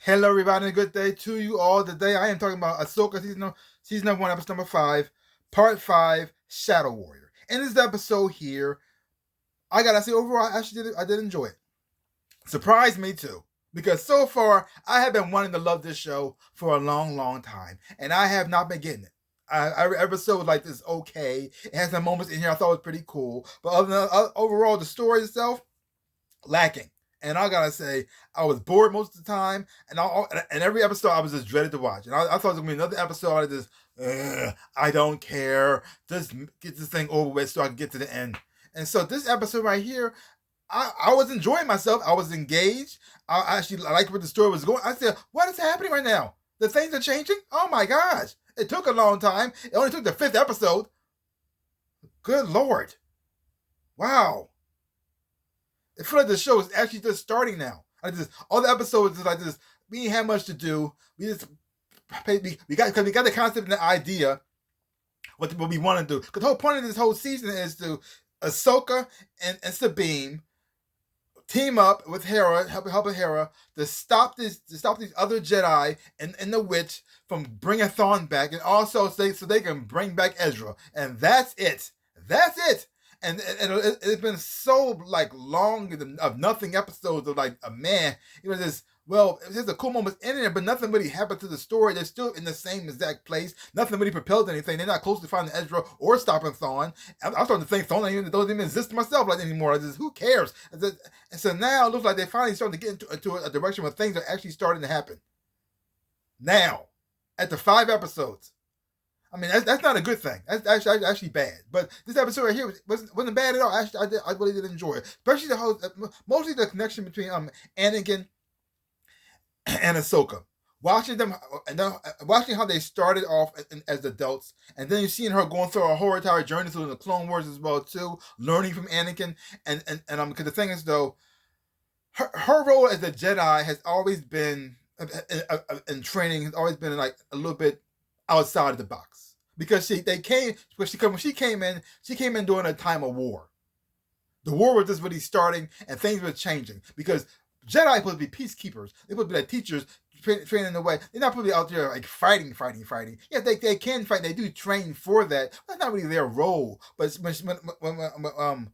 Hello, everybody, and a good day to you all. Today, I am talking about Ahsoka season number 1, episode number 5, part 5, Shadow Warrior. In this episode here, I gotta say, overall, I did enjoy it. Surprised me too, because so far I have been wanting to love this show for a long, long time, and I have not been getting it. Every episode like this, okay. It has some moments in here I thought was pretty cool, but overall, the story itself lacking. And I gotta say, I was bored most of the time, and every episode I was just dreaded to watch. And I thought it was gonna be another episode. I just, I don't care. Just get this thing over with so I can get to the end. And so this episode right here, I was enjoying myself. I was engaged. I actually liked where the story was going. I said, what is happening right now? The things are changing. Oh my gosh! It took a long time. It only took the 5th episode. Good Lord! Wow. It feels like the show is actually just starting now. All the episodes is like this. We didn't have much to do. We got the concept and the idea what we want to do. Because the whole point of this whole season is to Ahsoka and Sabine team up with Hera, helping Hera to stop these other Jedi and the witch from bringing Thrawn back, and also so they can bring back Ezra. And that's it. That's it. And it's been so like long of nothing episodes of like a man. It was this. Well, there's a cool moments in there, but nothing really happened to the story. They're still in the same exact place. Nothing really propelled anything. They're not close to finding Ezra or stopping Thrawn. I'm starting to think Thrawn doesn't even exist myself like anymore. Who cares? And so now it looks like they're finally starting to get into a direction where things are actually starting to happen. Now, after 5 episodes. I mean, that's not a good thing. That's actually bad. But this episode right here wasn't bad at all. Actually, I really did enjoy it, especially mostly the connection between Anakin and Ahsoka. Watching them and watching how they started off as adults, and then you're seeing her going through a whole entire journey through the Clone Wars as well too, learning from Anakin, and because the thing is though, her role as a Jedi has always been in training has always been like a little bit outside of the box, because when she came in during a time of war. The war was just really starting, and things were changing, because Jedi are supposed to be peacekeepers. They're supposed to be like teachers training the way. They're not supposed to be out there like fighting. Yeah, they can fight. They do train for that. That's not really their role. But when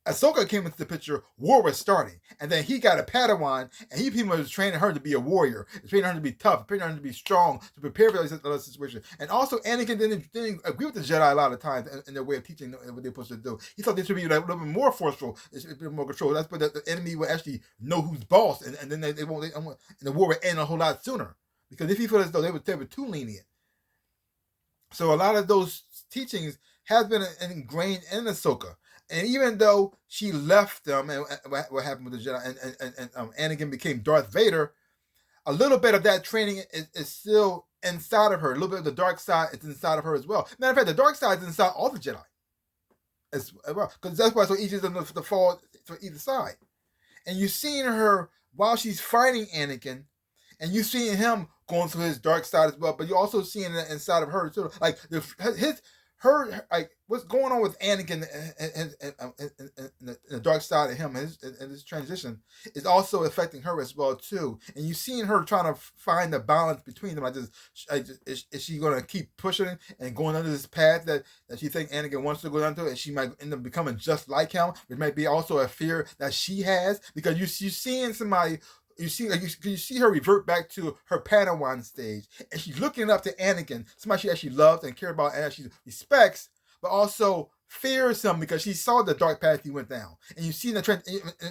Ahsoka came into the picture, war was starting. And then he got a Padawan, and he pretty much was training her to be a warrior, training her to be tough, training her to be strong, to prepare for those situations. And also, Anakin didn't agree with the Jedi a lot of times in their way of teaching what they're supposed to do. He thought they should be like, a little bit more forceful, a bit more control. That's where the enemy will actually know who's boss, and then they won't, and the war will end a whole lot sooner. Because if he felt as though they were too lenient. So a lot of those teachings have been ingrained in Ahsoka. And even though she left them, and what happened with the Jedi, and Anakin became Darth Vader, a little bit of that training is still inside of her. A little bit of the dark side is inside of her as well. Matter of fact, the dark side is inside all the Jedi as well, because that's why it's so easy to fall to either side. And you've seen her while she's fighting Anakin, and you've seen him going through his dark side as well. But you're also seeing it inside of her too, like what's going on with Anakin and the dark side of him and his transition is also affecting her as well too. And you've seen her trying to find the balance between them. Is she going to keep pushing and going under this path that she thinks Anakin wants to go down to, and she might end up becoming just like him, which might be also a fear that she has, because you're seeing somebody. You see her revert back to her Padawan stage, and she's looking up to Anakin, somebody she actually loves and cares about and actually respects, but also fears him because she saw the dark path he went down. And you see the trend,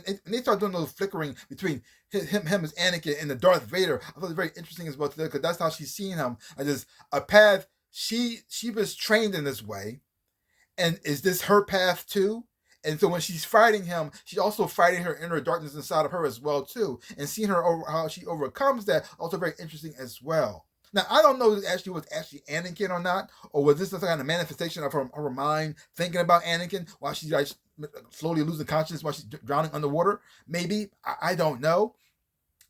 and they start doing those flickering between him as Anakin and the Darth Vader. I thought it was very interesting as well, because that's how she's seeing him, as a path. She was trained in this way, and is this her path too? And so when she's fighting him, she's also fighting her inner darkness inside of her as well too. And seeing her how she overcomes that, also very interesting as well. Now, I don't know if it was actually Anakin or not, or was this some kind of manifestation of her mind thinking about Anakin while she's like slowly losing consciousness while she's drowning underwater? Maybe. I don't know.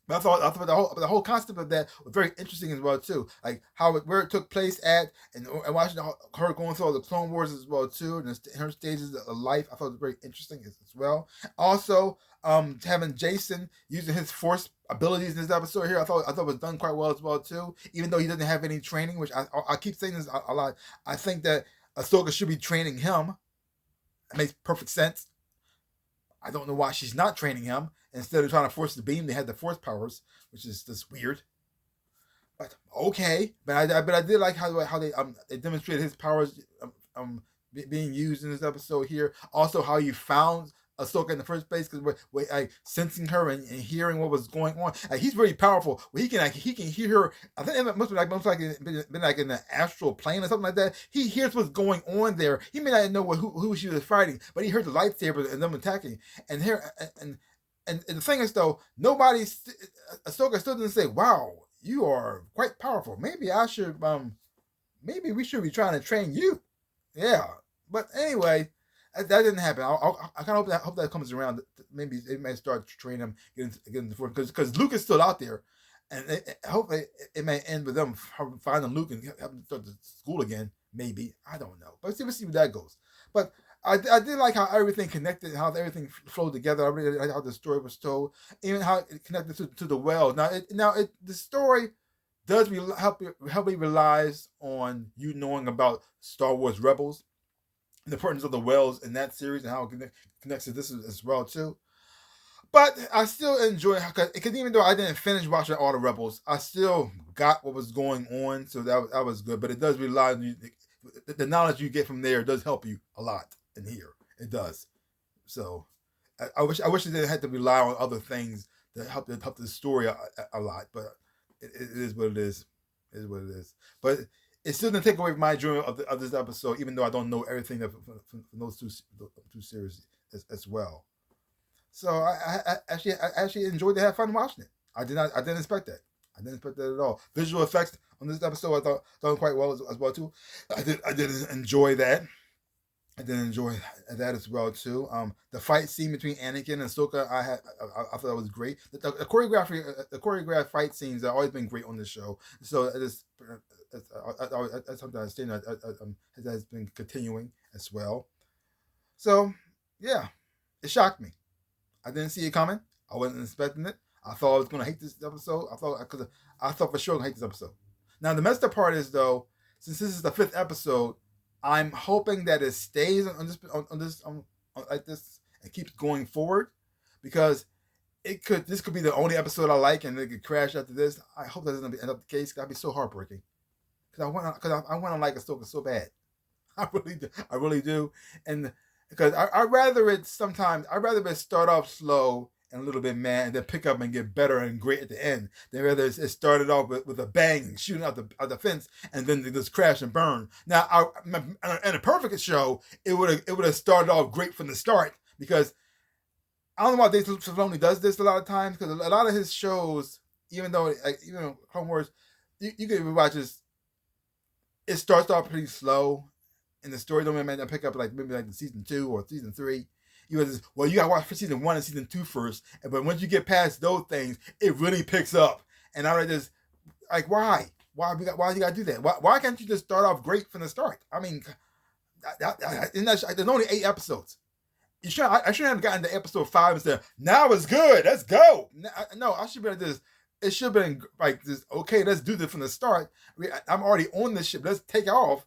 But I thought the whole concept of that was very interesting as well too, like where it took place at, and watching her going through all the Clone Wars as well too, and her stages of life. I thought it was very interesting as well. Also, having Jason using his Force abilities in this episode here, I thought was done quite well as well too. Even though he doesn't have any training, which I keep saying this a lot. I think that Ahsoka should be training him. It makes perfect sense. I don't know why she's not training him. Instead of trying to force the beam, they had the force powers, which is just weird. But okay, but I did like how they demonstrated his powers being used in this episode here. Also, how you found Ahsoka in the first place, because we're like sensing her and hearing what was going on. Like, he's really powerful. He can hear her. I think it must be been like in the astral plane or something like that. He hears what's going on there. He may not know who she was fighting, but he heard the lightsabers and them attacking. And here and the thing is though, Ahsoka still didn't say, "Wow, you are quite powerful. Maybe maybe we should be trying to train you." Yeah, but anyway, that didn't happen. I kind of hope that comes around. Maybe they may start training him, getting the force, because Luke is still out there, and I hope it may end with them finding Luke and having to start the school again. Maybe, I don't know, but we'll see where that goes. But I did like how everything connected, how everything flowed together. I really like how the story was told, even how it connected to the well. The story does heavily relies on you knowing about Star Wars Rebels, the importance of the wells in that series, and how it connects to this as well too. But I still enjoy it, because even though I didn't finish watching all the Rebels, I still got what was going on, so that was good. But it does rely on you. The knowledge you get from there does help you a lot in here. It does. So I wish they didn't have to rely on other things to help the story a lot. But it is what it is. It is what it is. But it still didn't take away from my enjoyment of this episode, even though I don't know everything from those two series as well. So I actually enjoyed to have fun watching it. I didn't expect that. I didn't expect that at all. Visual effects on this episode I thought done quite well as well too. I did enjoy that. I did enjoy that as well too. The fight scene between Anakin and Ahsoka, I thought that was great. The choreographed fight scenes have always been great on this show. So that's something I stand has been continuing as well. So yeah, it shocked me. I didn't see it coming. I wasn't expecting it. I thought I was going to hate this episode. I thought for sure I would hate this episode. Now the messed up part is though, since this is the 5th episode, I'm hoping that it stays on this like this and keeps going forward, because this could be the only episode I like and it could crash after this. I hope that doesn't end up the case. That'd be so heartbreaking, because I want to like Ahsoka so bad. I really do, and because I'd rather it start off slow and a little bit mad, and then pick up and get better and great at the end. Then rather it started off with a bang, shooting out the fence, and then they just crash and burn. Now, in a perfect show, it would have started off great from the start, because I don't know why Dave Filoni does this a lot of times, because a lot of his shows, even Clone Wars, you can watch this. It starts off pretty slow, and the story don't maybe pick up maybe in season 2 or season 3. You gotta watch for season 1 and season 2 first. But once you get past those things, it really picks up. And I just why? Why you gotta do that? Why can't you just start off great from the start? I mean, there's only 8 episodes. I shouldn't have gotten to episode 5 and said, now it's good, let's go. No, I should be like this. It should have been like this. Okay, let's do this from the start. I'm already on this ship. Let's take off.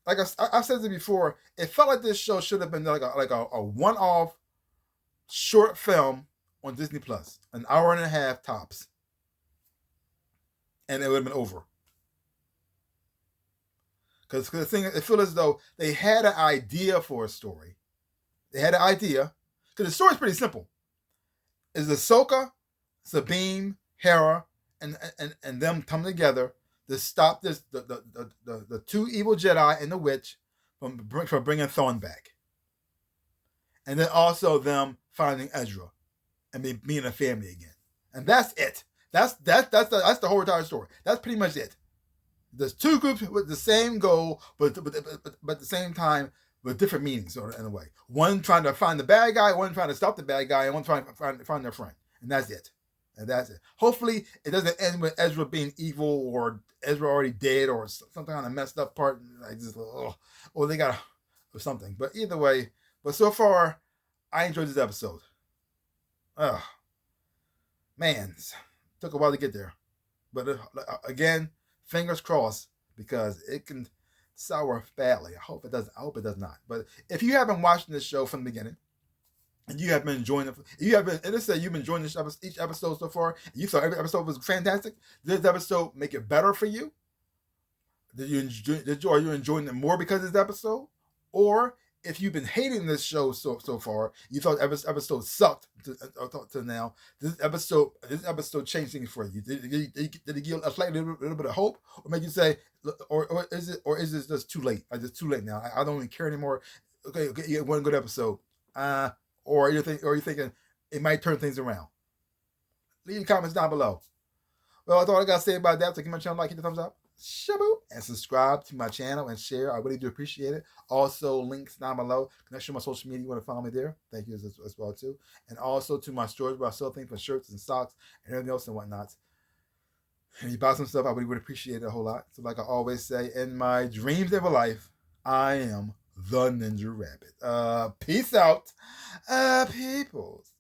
Like I've said it before, it felt like this show should have been like a one-off short film on Disney Plus, an hour and a half tops, and it would have been over. Because the thing, it feels as though they had an idea for a story. They had an idea, because the story's pretty simple. It's Ahsoka, Sabine, Hera, and them come together to stop the 2 evil Jedi and the witch from bringing Thrawn back, and then also them finding Ezra and being a family again, and that's it. That's the whole entire story. That's pretty much it. There's 2 groups with the same goal, but at the same time with different meanings in a way. One trying to find the bad guy, one trying to stop the bad guy, and one trying to find their friend. And that's it. And that's it. Hopefully, it doesn't end with Ezra being evil or Ezra already dead or something on a messed up part. Like just, or they got or something. But either way, but so far, I enjoyed this episode. Man, took a while to get there. But again, fingers crossed because it can sour badly. I hope it doesn't. I hope it does not. But if you haven't watched this show from the beginning, and you have been enjoying it, you have been, and let's say you've been enjoying each episode so far, and you thought every episode was fantastic. Did this episode make it better for you? Are you enjoying it more because of this episode? Or if you've been hating this show so far, you thought episode sucked to now. This episode changed things for you. Did it give a slightly little bit of hope, or make you say, or is it just too late? It's too late now. I don't even care anymore. Okay, you had one good episode. Or you're thinking it might turn things around. Leave your comments down below. Well, that's all I gotta say about that. So give my channel a like, hit the thumbs up, shabu, and subscribe to my channel and share. I really do appreciate it. Also, links down below. Connection to my social media. You want to follow me there? Thank you as well too. And also to my stores where I sell things for shirts and socks and everything else and whatnot. And you buy some stuff, I really would appreciate it a whole lot. So like I always say, in my dreams of a life, I am the Ninja Rabbit. Peace out, peoples.